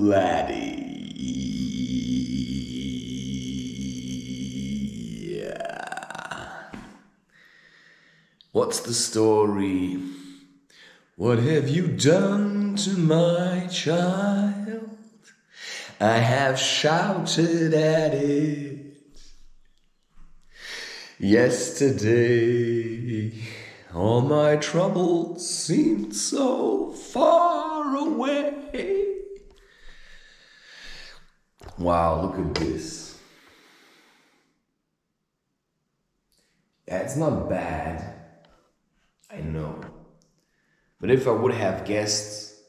laddie. What's the story? What have you done to my child? I have shouted at it yesterday. All my troubles seemed so far away. Wow, look at this. Yeah, it's not bad, I know. But if I would have guests,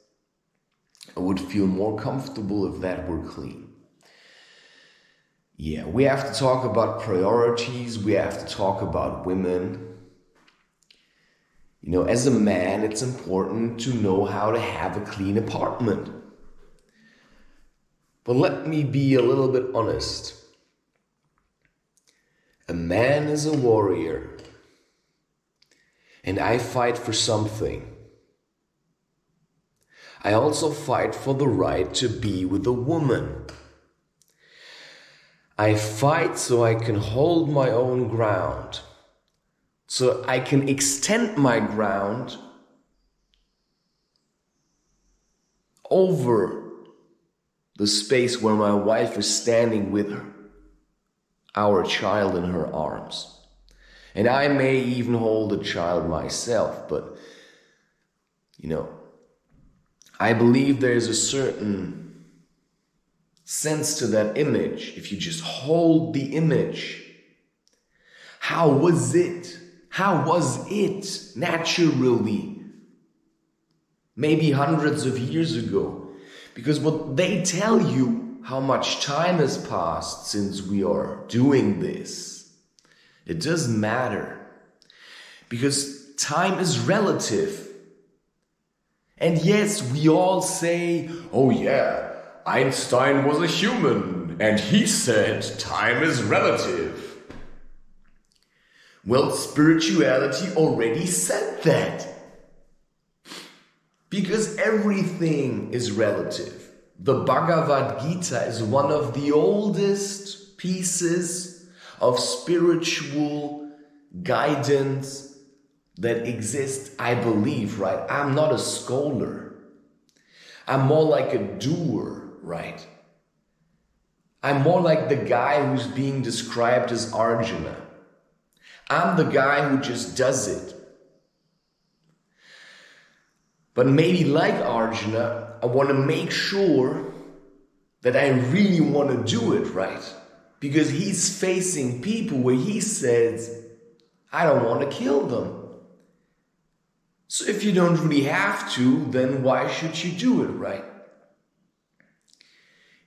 I would feel more comfortable if that were clean. Yeah, we have to talk about priorities, we have to talk about women. You know, as a man, it's important to know how to have a clean apartment. But let me be a little bit honest. A man is a warrior. And I fight for something. I also fight for the right to be with a woman. I fight so I can hold my own ground. So I can extend my ground over the space where my wife is standing with our child in her arms. And I may even hold the child myself, but, you know, I believe there's a certain sense to that image. If you just hold the image, how was it? How was it naturally? Maybe hundreds of years ago. Because what they tell you, how much time has passed since we are doing this, it doesn't matter. Because time is relative. And yes, we all say, oh yeah, Einstein was a human and he said time is relative. Well, spirituality already said that. Because everything is relative. The Bhagavad Gita is one of the oldest pieces of spiritual guidance that exist, I believe, right? I'm not a scholar. I'm more like a doer, right? I'm more like the guy who's being described as Arjuna. I'm the guy who just does it. But maybe like Arjuna, I want to make sure that I really want to do it right. Because he's facing people where he says, I don't want to kill them. So if you don't really have to, then why should you do it, right?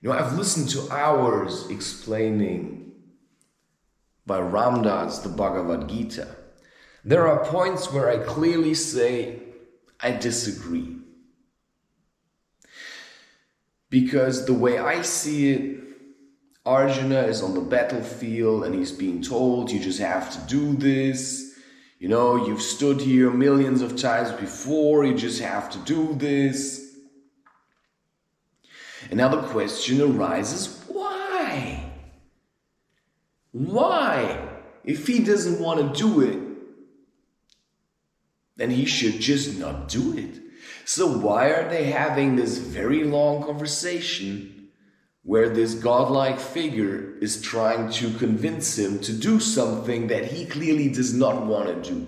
You know, I've listened to hours explaining by Ram Dass the Bhagavad Gita. There are points where I clearly say, I disagree. Because the way I see it, Arjuna is on the battlefield and he's being told, you just have to do this. You know, you've stood here millions of times before, you just have to do this. And now the question arises, why? Why? If he doesn't want to do it, then he should just not do it. So why are they having this very long conversation where this godlike figure is trying to convince him to do something that he clearly does not want to do?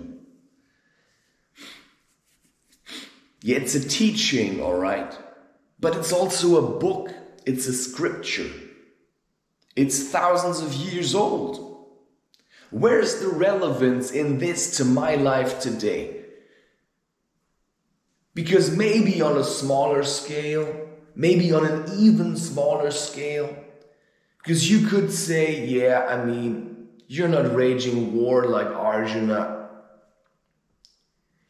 Yeah, it's a teaching, all right, but it's also a book. It's a scripture. It's thousands of years old. Where's the relevance in this to my life today? Because maybe on a smaller scale, maybe on an even smaller scale, because you could say, yeah, I mean, you're not raging war like Arjuna.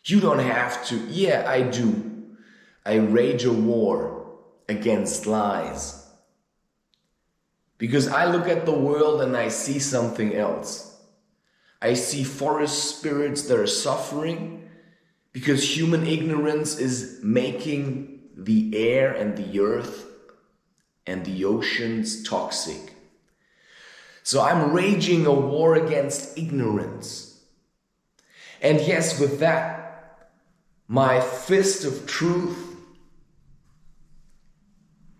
You don't have to. Yeah, I do. I rage a war against lies. Because I look at the world and I see something else. I see forest spirits that are suffering because human ignorance is making the air and the earth and the ocean's toxic. So I'm raging a war against ignorance. And yes, with that, my fist of truth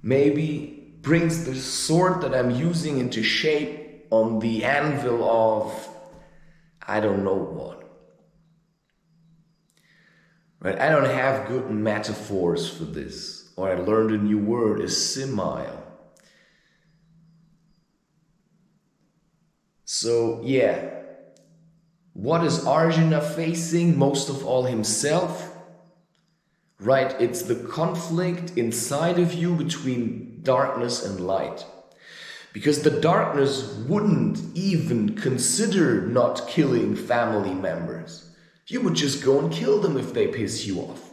maybe brings the sword that I'm using into shape on the anvil of I don't know what. Right? I don't have good metaphors for this. Or I learned a new word, a simile. So yeah, what is Arjuna facing? Most of all himself, right? It's the conflict inside of you between darkness and light. Because the darkness wouldn't even consider not killing family members. You would just go and kill them if they piss you off.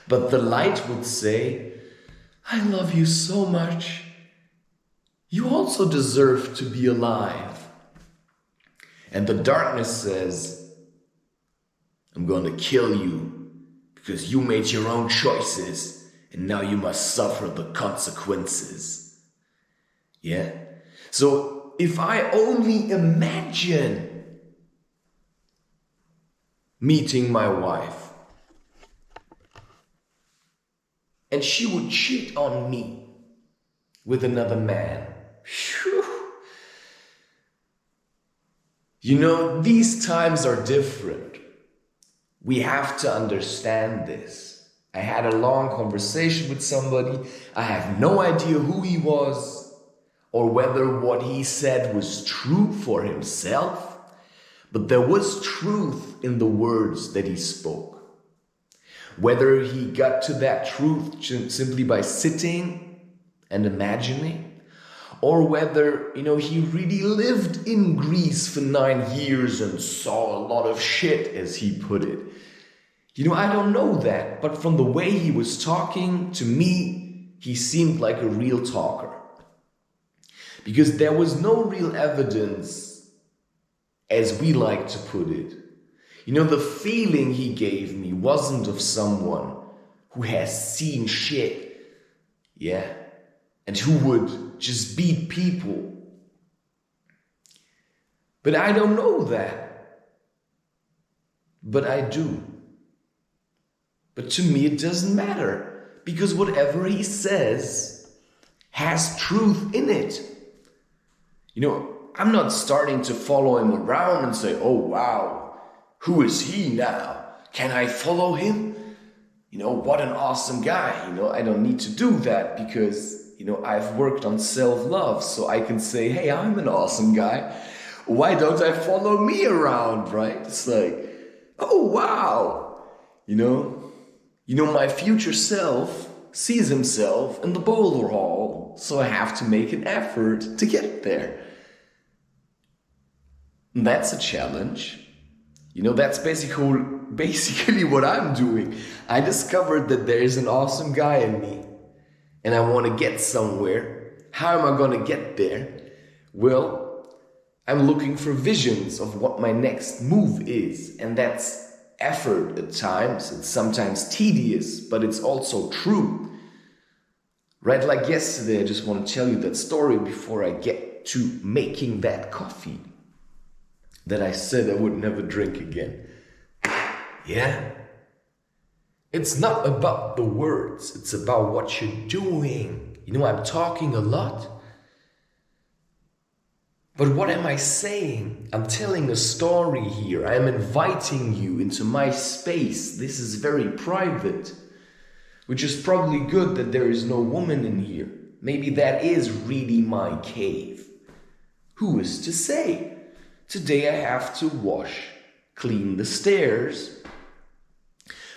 But the light would say, I love you so much. You also deserve to be alive. And the darkness says, I'm going to kill you because you made your own choices and now you must suffer the consequences. Yeah? So if I only imagine meeting my wife and she would cheat on me with another man, phew. You know, these times are different. We have to understand this. I had a long conversation with somebody. I have no idea who he was or whether what he said was true for himself, but there was truth in the words that he spoke. Whether he got to that truth simply by sitting and imagining, or whether, he really lived in Greece for 9 years and saw a lot of shit, as he put it. I don't know that, but from the way he was talking to me, he seemed like a real talker. Because there was no real evidence, as we like to put it. The feeling he gave me wasn't of someone who has seen shit, yeah, and who would just beat people. But I don't know that. But I do. But to me it doesn't matter, because whatever he says has truth in it. I'm not starting to follow him around and say, oh wow, who is he now? Can I follow him? What an awesome guy. I don't need to do that because I've worked on self-love, so I can say, hey, I'm an awesome guy. Why don't I follow me around, right? It's like, oh, wow. My future self sees himself in the boulder hall, so I have to make an effort to get there. And that's a challenge. That's basically what I'm doing. I discovered that there is an awesome guy in me. And I want to get somewhere. How am I going to get there? Well, I'm looking for visions of what my next move is. And that's effort at times. It's sometimes tedious, but it's also true. Right, like yesterday, I just want to tell you that story before I get to making that coffee that I said I would never drink again. Yeah? It's not about the words, it's about what you're doing. I'm talking a lot. But what am I saying? I'm telling a story here. I am inviting you into my space. This is very private. Which is probably good that there is no woman in here. Maybe that is really my cave. Who is to say? Today I have to clean the stairs.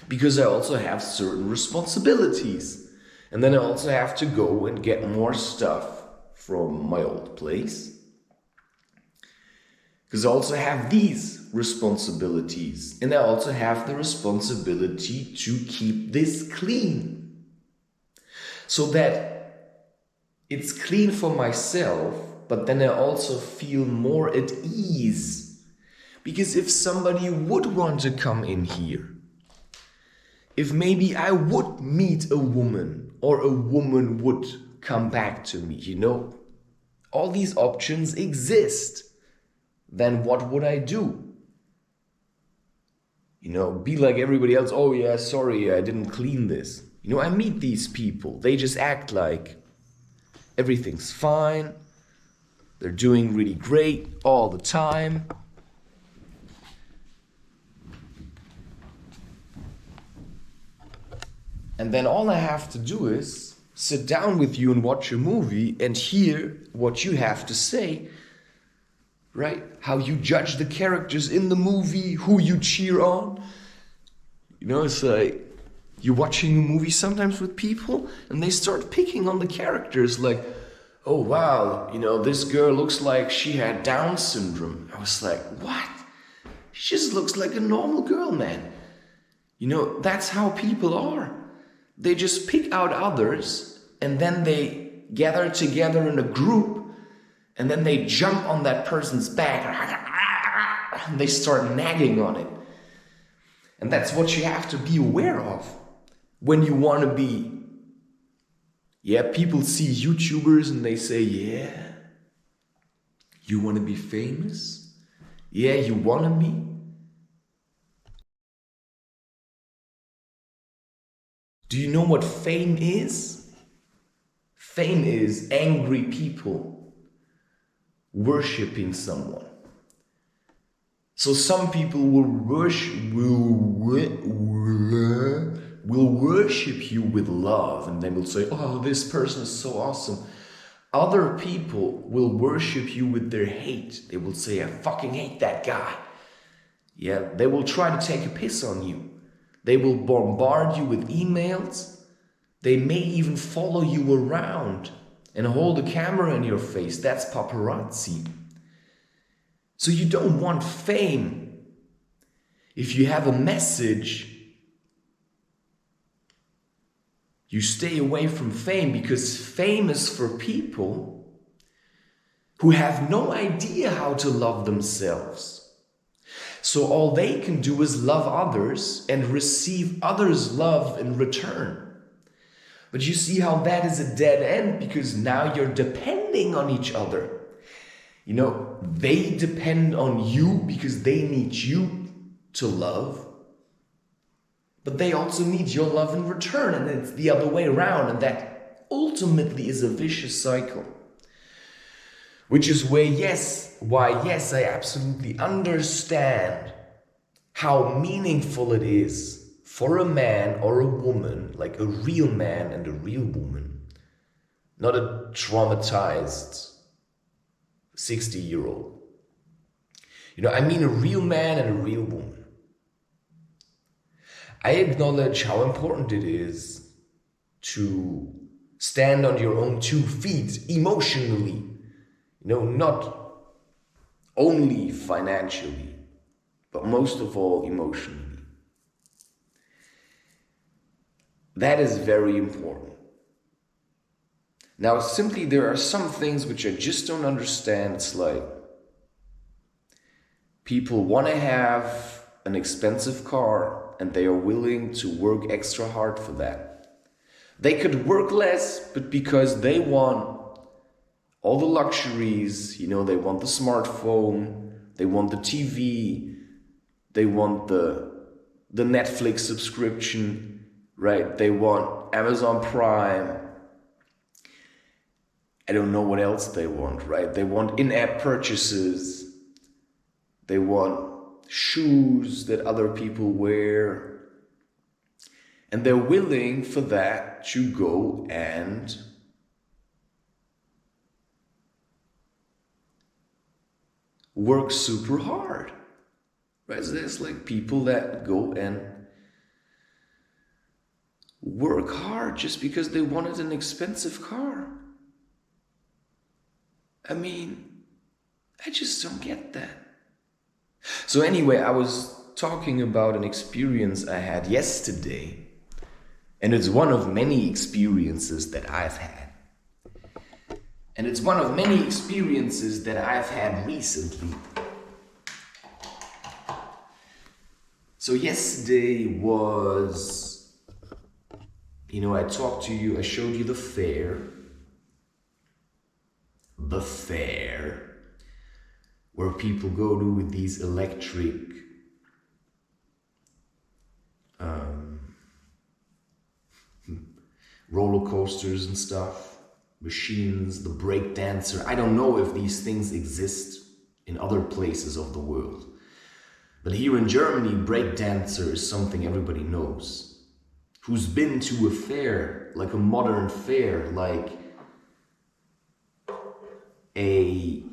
Because I also have certain responsibilities. And then I also have to go and get more stuff from my old place. Because I also have these responsibilities. And I also have the responsibility to keep this clean. So that it's clean for myself, but then I also feel more at ease. Because if somebody would want to come in here, if maybe I would meet a woman, or a woman would come back to me, all these options exist, then what would I do? Be like everybody else. Oh yeah, sorry, I didn't clean this. I meet these people. They just act like everything's fine. They're doing really great all the time. And then all I have to do is sit down with you and watch a movie and hear what you have to say, right? How you judge the characters in the movie, who you cheer on. It's like you're watching a movie sometimes with people and they start picking on the characters like, oh wow, this girl looks like she had Down syndrome. I was like, what? She just looks like a normal girl, man. That's how people are. They just pick out others and then they gather together in a group and then they jump on that person's back and they start nagging on it. And that's what you have to be aware of when you want to be. Yeah, people see YouTubers and they say, yeah, you want to be famous? Yeah, you want to be? Do you know what fame is? Fame is angry people worshipping someone. So some people will worship you with love and they will say, oh, this person is so awesome. Other people will worship you with their hate. They will say, I fucking hate that guy. Yeah, they will try to take a piss on you. They will bombard you with emails. They may even follow you around and hold a camera in your face. That's paparazzi. So you don't want fame. If you have a message, you stay away from fame because fame is for people who have no idea how to love themselves. So all they can do is love others and receive others' love in return. But you see how that is a dead end because now you're depending on each other. They depend on you because they need you to love. But they also need your love in return, and it's the other way around, and that ultimately is a vicious cycle. Which is why yes, I absolutely understand how meaningful it is for a man or a woman, like a real man and a real woman, not a traumatized 60-year-old. I mean a real man and a real woman. I acknowledge how important it is to stand on your own 2 feet emotionally. Not only financially, but most of all emotionally. That is very important. Now, simply there are some things which I just don't understand. It's like people want to have an expensive car and they are willing to work extra hard for that. They could work less, but because they want all the luxuries, they want the smartphone, they want the TV, they want the Netflix subscription, right? They want Amazon Prime. I don't know what else they want, right? They want in-app purchases. They want shoes that other people wear. And they're willing for that to go and work super hard, right? So there's like people that go and work hard just because they wanted an expensive car. I mean, I just don't get that. So anyway, I was talking about an experience I had yesterday, and it's one of many experiences that I've had. And it's one of many experiences that I've had recently. So yesterday was, I talked to you, I showed you the fair, the fair, where people go to with these electric roller coasters and stuff, machines, the break dancer. I don't know if these things exist in other places of the world. But here in Germany, break dancer is something everybody knows. Who's been to a fair, like a modern fair, like a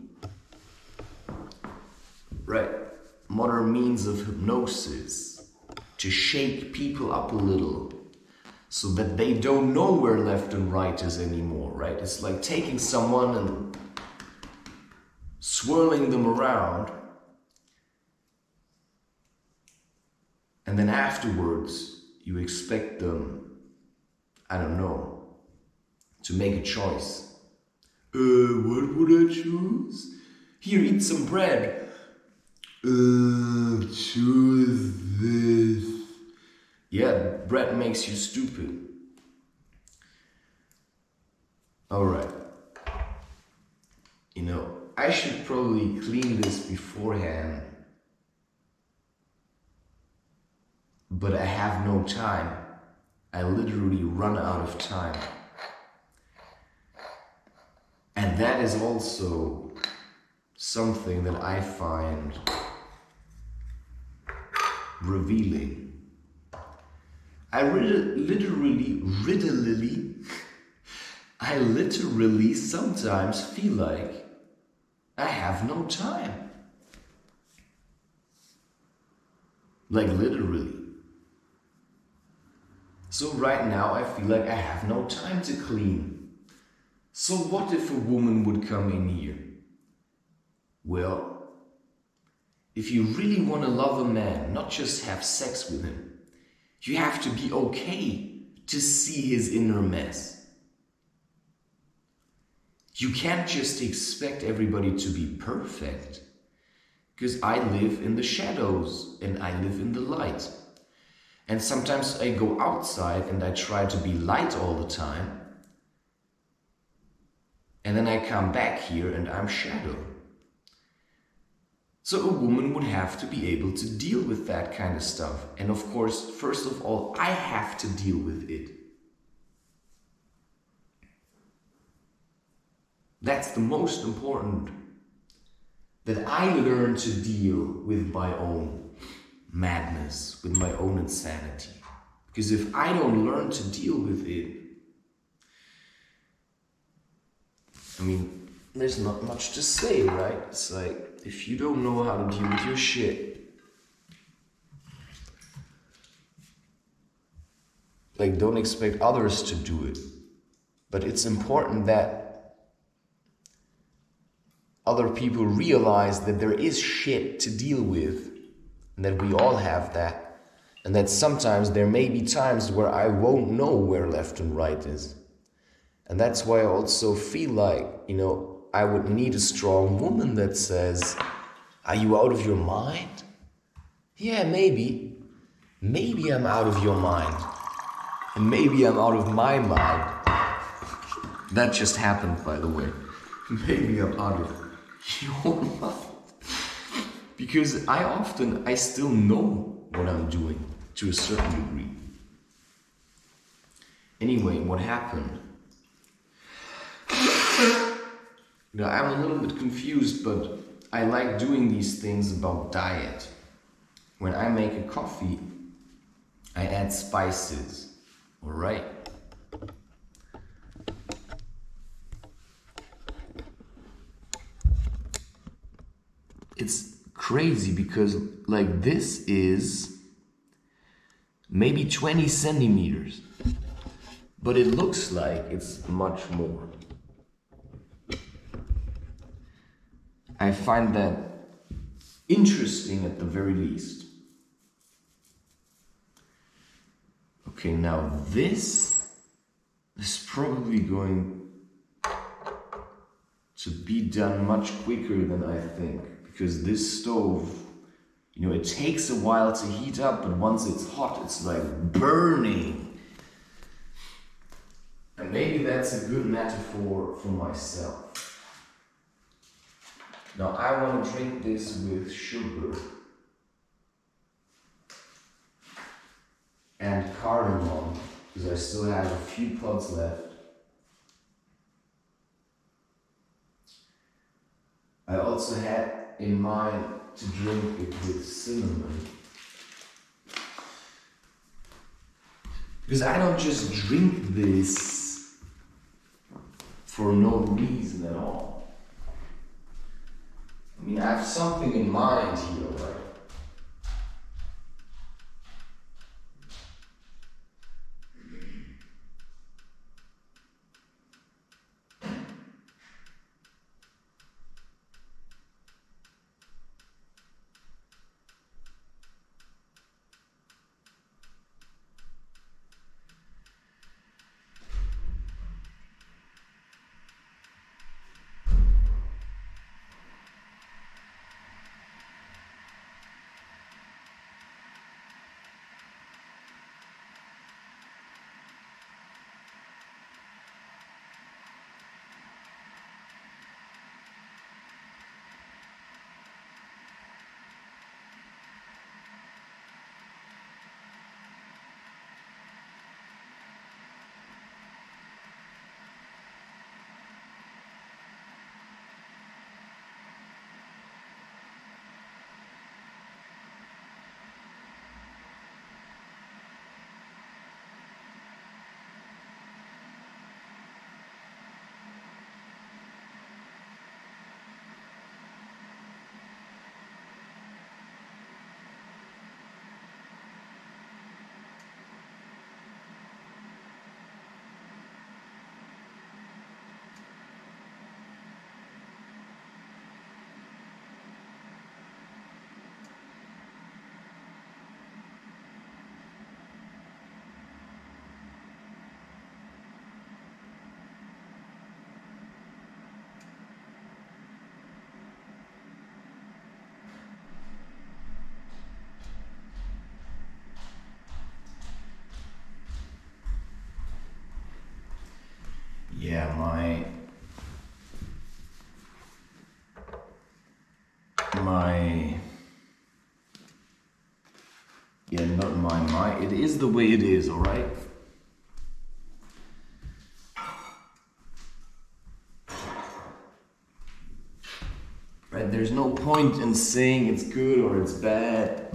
modern means of hypnosis to shake people up a little so that they don't know where left and right is anymore, right? It's like taking someone and swirling them around, and then afterwards you expect them, I don't know, to make a choice. What would I choose? Here, eat some bread. Choose this. Yeah, bread makes you stupid. Alright. You know, I should probably clean this beforehand. But I have no time. I literally run out of time. And that is also something that I find revealing. I literally sometimes feel like I have no time. Like literally. So right now I feel like I have no time to clean. So what if a woman would come in here? Well, if you really want to love a man, not just have sex with him, you have to be okay to see his inner mess. You can't just expect everybody to be perfect, because I live in the shadows and I live in the light. And sometimes I go outside and I try to be light all the time, and then I come back here and I'm shadow. So a woman would have to be able to deal with that kind of stuff. And of course, first of all, I have to deal with it. That's the most important. That I learn to deal with my own madness, with my own insanity. Because if I don't learn to deal with it, I mean, there's not much to say, right? It's like, if you don't know how to deal with your shit, like, don't expect others to do it. But it's important that other people realize that there is shit to deal with, and that we all have that, and that sometimes there may be times where I won't know where left and right is. And that's why I also feel like, you know, I would need a strong woman that says, are you out of your mind? Yeah, maybe. Maybe I'm out of your mind. And maybe I'm out of my mind. That just happened, by the way. Maybe I'm out of your mind. Because I still know what I'm doing to a certain degree. Anyway, what happened? Now, I'm a little bit confused, but I like doing these things about diet. When I make a coffee, I add spices, alright? It's crazy because, like, this is maybe 20 centimeters, but it looks like it's much more. I find that interesting at the very least. Okay, now this is probably going to be done much quicker than I think, because this stove, you know, it takes a while to heat up, but once it's hot, it's like burning. And maybe that's a good metaphor for myself. Now I want to drink this with sugar and cardamom, because I still have a few pods left. I also had in mind to drink it with cinnamon. Because I don't just drink this for no reason at all. I mean, I have something in mind here, right? Yeah, it is the way it is, alright? Right, there's no point in saying it's good or it's bad,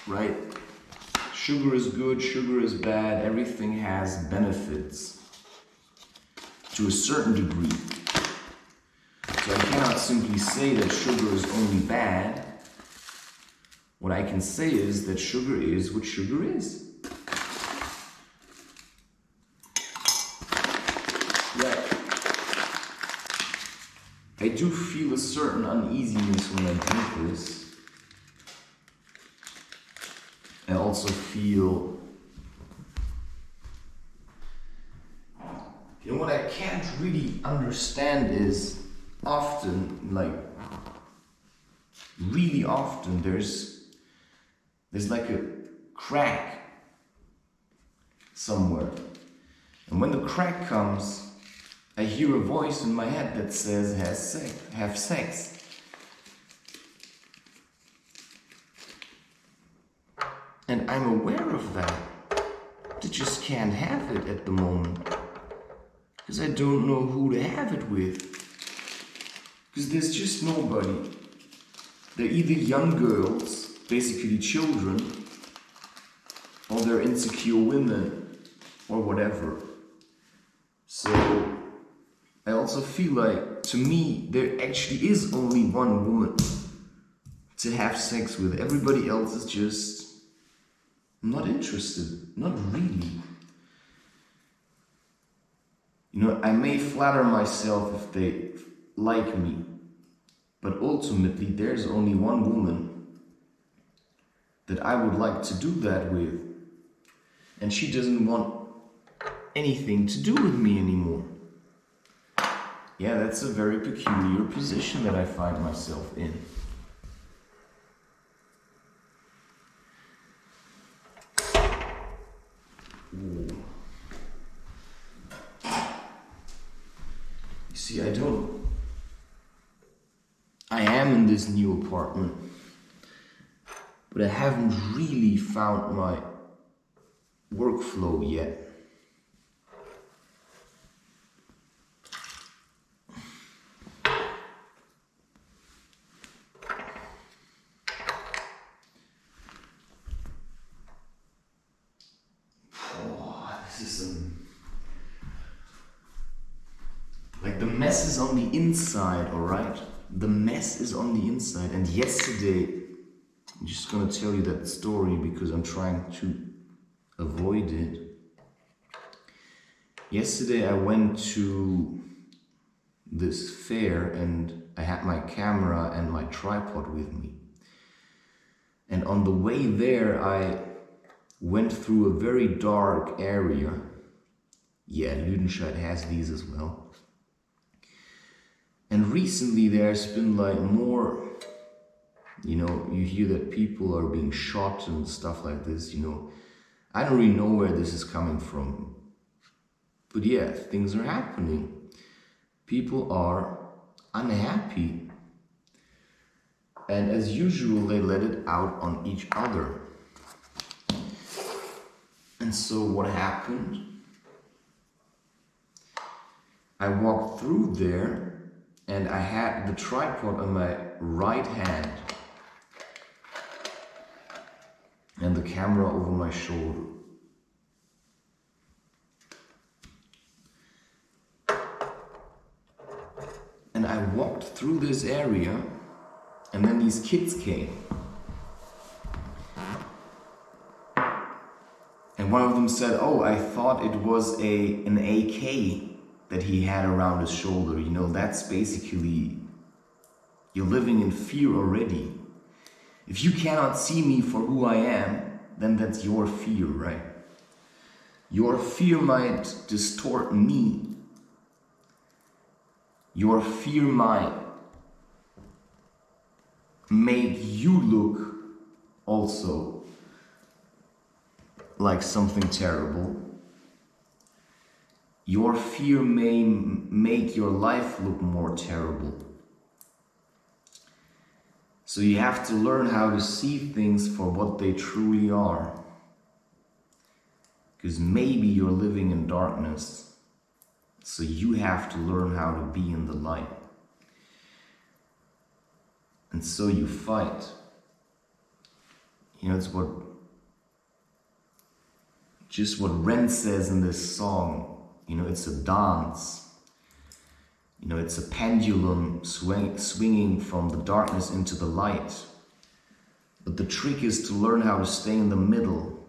right? Sugar is good, sugar is bad, everything has benefits to a certain degree. So I cannot simply say that sugar is only bad. What I can say is that sugar is what sugar is. Right. I do feel a certain uneasiness when I drink this. I also feel, you know, what I can't really understand is often, like, really often, there's like a crack somewhere. And when the crack comes, I hear a voice in my head that says, have sex. And I'm aware of that. I just can't have it at the moment. Because I don't know who to have it with. Because there's just nobody. They're either young girls, basically children, or they're insecure women, or whatever. So I also feel like, to me, there actually is only one woman to have sex with. Everybody else is just not interested, not really. You know, I may flatter myself if they like me, but ultimately there's only one woman that I would like to do that with, and she doesn't want anything to do with me anymore. Yeah, that's a very peculiar position that I find myself in. Ooh. You see, I this new apartment, but I haven't really found my workflow yet. Like the mess is on the inside, alright? The mess is on the inside. And yesterday, I'm just gonna tell you that story because I'm trying to avoid it. Yesterday I went to this fair and I had my camera and my tripod with me. And on the way there I went through a very dark area. Yeah, Lunatic has these as well. And recently there's been like more, you know, you hear that people are being shot and stuff like this, you know. I don't really know where this is coming from. But yeah, things are happening. People are unhappy. And as usual, they let it out on each other. And so what happened? I walked through there and I had the tripod on my right hand and the camera over my shoulder. And I walked through this area and then these kids came. And one of them said, "Oh, I thought it was an AK that he had around his shoulder. You know, that's basically, you're living in fear already. If you cannot see me for who I am, then that's your fear, right? Your fear might distort me. Your fear might make you look also like something terrible. Your fear may make your life look more terrible. So you have to learn how to see things for what they truly are. Because maybe you're living in darkness, so you have to learn how to be in the light. And so you fight. You know, it's just what Ren says in this song. You know, it's a dance. You know, it's a pendulum swinging from the darkness into the light. But the trick is to learn how to stay in the middle.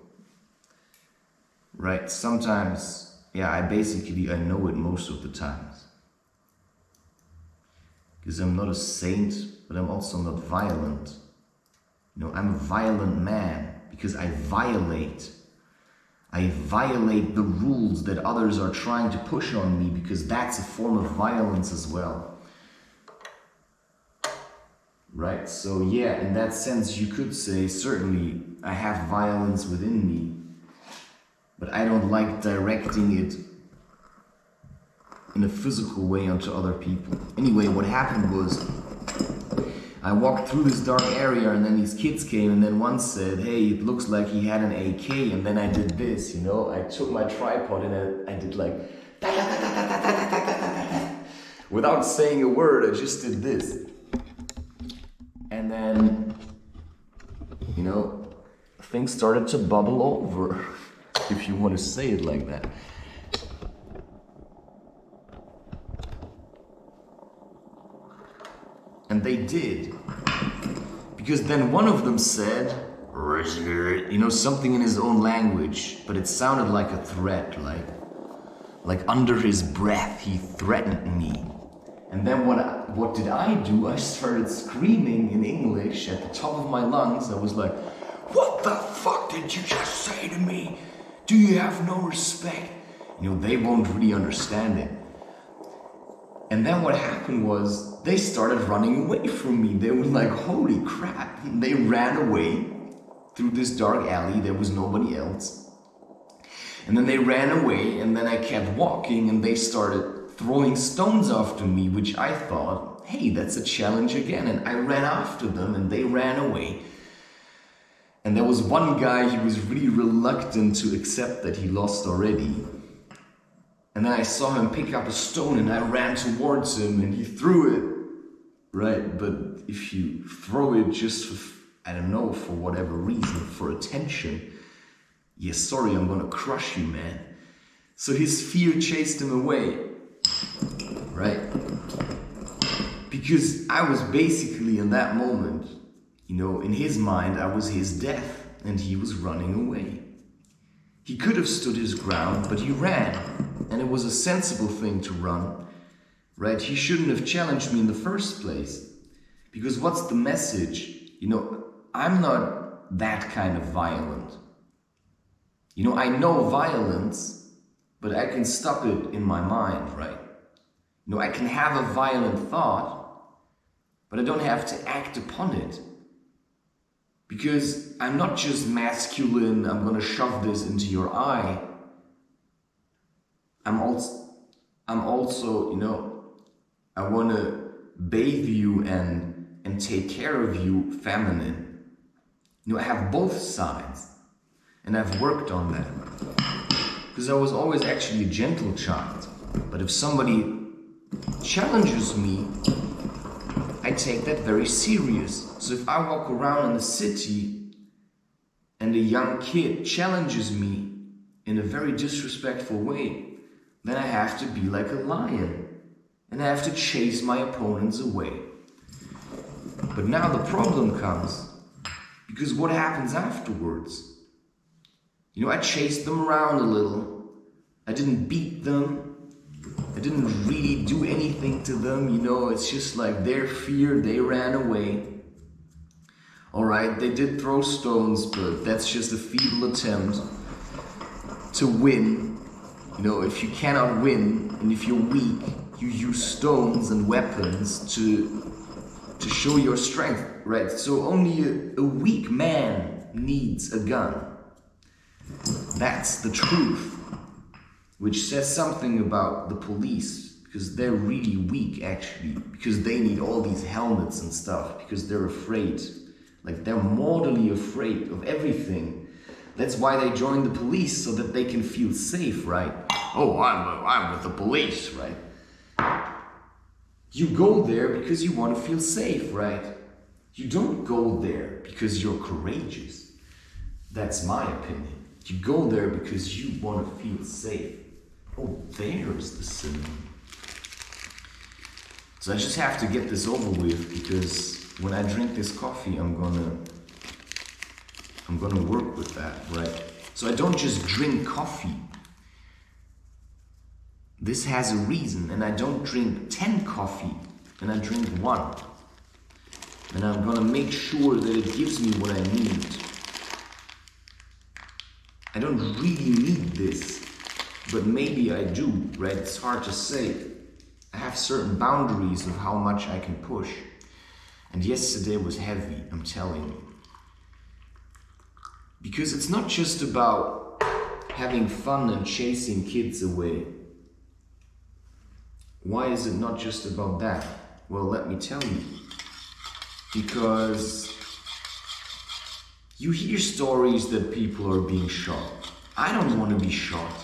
Right? Sometimes, yeah, I know it most of the times. Because I'm not a saint, but I'm also not violent. You know, I'm a violent man because I violate the rules that others are trying to push on me, because that's a form of violence as well. Right? So yeah, in that sense you could say, certainly I have violence within me, but I don't like directing it in a physical way onto other people. Anyway, what happened was, I walked through this dark area and then these kids came and then one said, "Hey, it looks like he had an AK," and then I did this, you know, I took my tripod and I did like, without saying a word, I just did this. And then, you know, things started to bubble over, if you want to say it like that. And they did. Because then one of them said, you know, something in his own language, but it sounded like a threat, like under his breath, he threatened me. And then what did I do? I started screaming in English at the top of my lungs. I was like, "What the fuck did you just say to me? Do you have no respect?" You know, they won't really understand it. And then what happened was, they started running away from me. They were like, "Holy crap." They ran away through this dark alley. There was nobody else. And then they ran away, and then I kept walking, and they started throwing stones after me, which I thought, hey, that's a challenge again. And I ran after them and they ran away. And there was one guy, he was really reluctant to accept that he lost already. And then I saw him pick up a stone and I ran towards him and he threw it. Right, but if you throw it just for, I don't know, for whatever reason, for attention, yeah, sorry, I'm gonna crush you, man. So his fear chased him away, right? Because I was basically in that moment, you know, in his mind, I was his death and he was running away. He could have stood his ground, but he ran. And it was a sensible thing to run, right? He shouldn't have challenged me in the first place. Because what's the message? You know, I'm not that kind of violent. You know, I know violence, but I can stop it in my mind, right? You know, I can have a violent thought, but I don't have to act upon it. Because I'm not just masculine, I'm gonna shove this into your eye. I'm also, you know, I wanna bathe you and take care of you feminine. You know, I have both sides. And I've worked on that. Because I was always actually a gentle child. But if somebody challenges me, I take that very serious. So if I walk around in the city and a young kid challenges me in a very disrespectful way, then I have to be like a lion. And I have to chase my opponents away. But now the problem comes, because what happens afterwards? You know, I chased them around a little. I didn't beat them. I didn't really do anything to them. You know, it's just like their fear, they ran away. Alright, they did throw stones, but that's just a feeble attempt to win. You know, if you cannot win, and if you're weak, you use stones and weapons to show your strength, right? So only a weak man needs a gun. That's the truth, which says something about the police, because they're really weak actually, because they need all these helmets and stuff, because they're afraid. Like, they're mortally afraid of everything. That's why they join the police, so that they can feel safe, right? Oh, I'm with the police, right? You go there because you want to feel safe, right? You don't go there because you're courageous. That's my opinion. You go there because you want to feel safe. Oh, there's the synonym. So I just have to get this over with, because when I drink this coffee, I'm gonna work with that, right? So I don't just drink coffee. This has a reason, and I don't drink 10 coffee, and I drink 1. And I'm gonna make sure that it gives me what I need. I don't really need this, but maybe I do, right? It's hard to say. I have certain boundaries of how much I can push. And yesterday was heavy, I'm telling you. Because it's not just about having fun and chasing kids away. Why is it not just about that? Well, let me tell you. Because you hear stories that people are being shot. I don't want to be shot,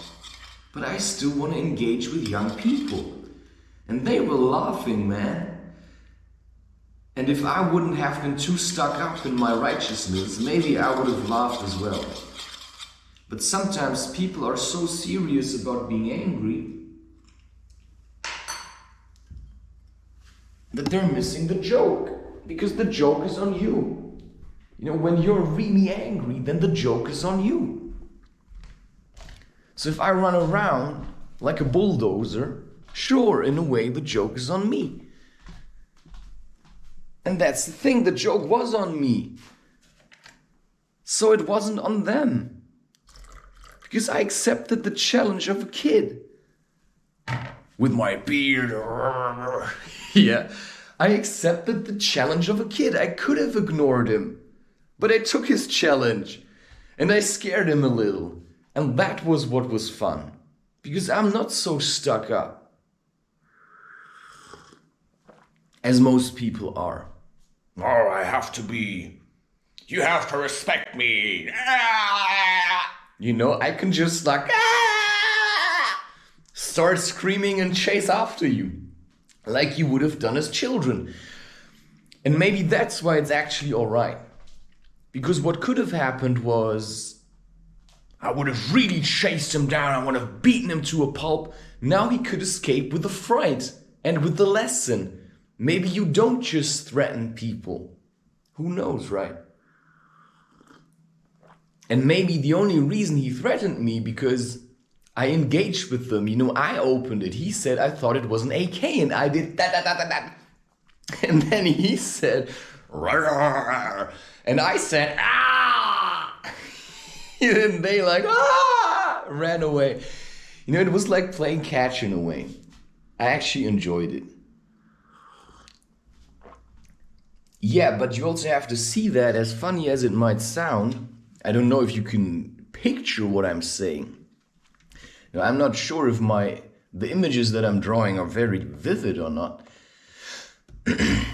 but I still want to engage with young people. And they were laughing, man. And if I wouldn't have been too stuck up in my righteousness, maybe I would have laughed as well. But sometimes people are so serious about being angry that they're missing the joke. Because the joke is on you. You know, when you're really angry, then the joke is on you. So if I run around like a bulldozer, sure, in a way, the joke is on me. And that's the thing, the joke was on me. So it wasn't on them. Because I accepted the challenge of a kid. With my beard. Yeah, I accepted the challenge of a kid. I could have ignored him. But I took his challenge. And I scared him a little. And that was what was fun. Because I'm not so stuck up. as most people are. Oh, I have to be. You have to respect me. You know, I can just like start screaming and chase after you, like you would have done as children. And maybe that's why it's actually alright. Because what could have happened was I would have really chased him down, I would have beaten him to a pulp. Now he could escape with the fright and with the lesson. Maybe you don't just threaten people. Who knows, right? And maybe the only reason he threatened me because I engaged with them. You know, I opened it. He said I thought it was an AK and I did that. And then he said, "Rawr," and I said, "Ah!" And they like, "Ah!" ran away. You know, it was like playing catch in a way. I actually enjoyed it. Yeah, but you also have to see that, as funny as it might sound, I don't know if you can picture what I'm saying. Now, I'm not sure if the images that I'm drawing are very vivid or not. Because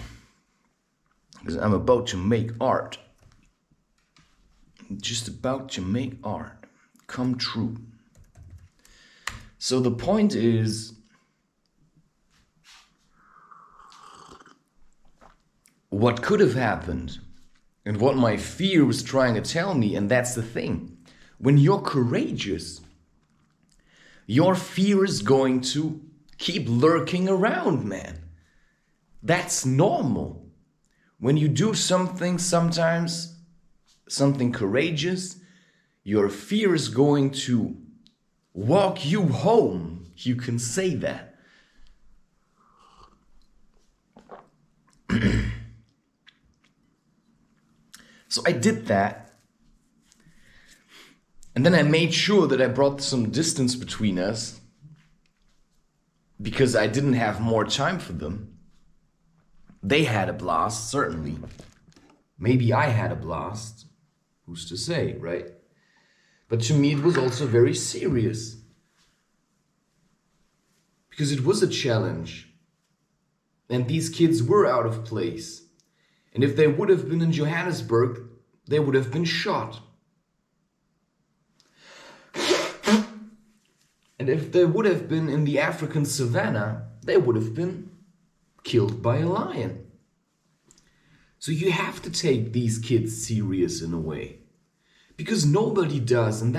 I'm about to make art. Just about to make art come true. So the point is, what could have happened and what my fear was trying to tell me, and that's the thing. When you're courageous, your fear is going to keep lurking around, man. That's normal. When you do something, sometimes something courageous, your fear is going to walk you home. You can say that. So I did that. And then I made sure that I brought some distance between us because I didn't have more time for them. They had a blast, certainly. Maybe I had a blast. Who's to say, right? But to me, it was also very serious. Because it was a challenge. And these kids were out of place. And if they would have been in Johannesburg, they would have been shot. And if they would have been in the African savannah, they would have been killed by a lion. So you have to take these kids serious in a way. Because nobody does, and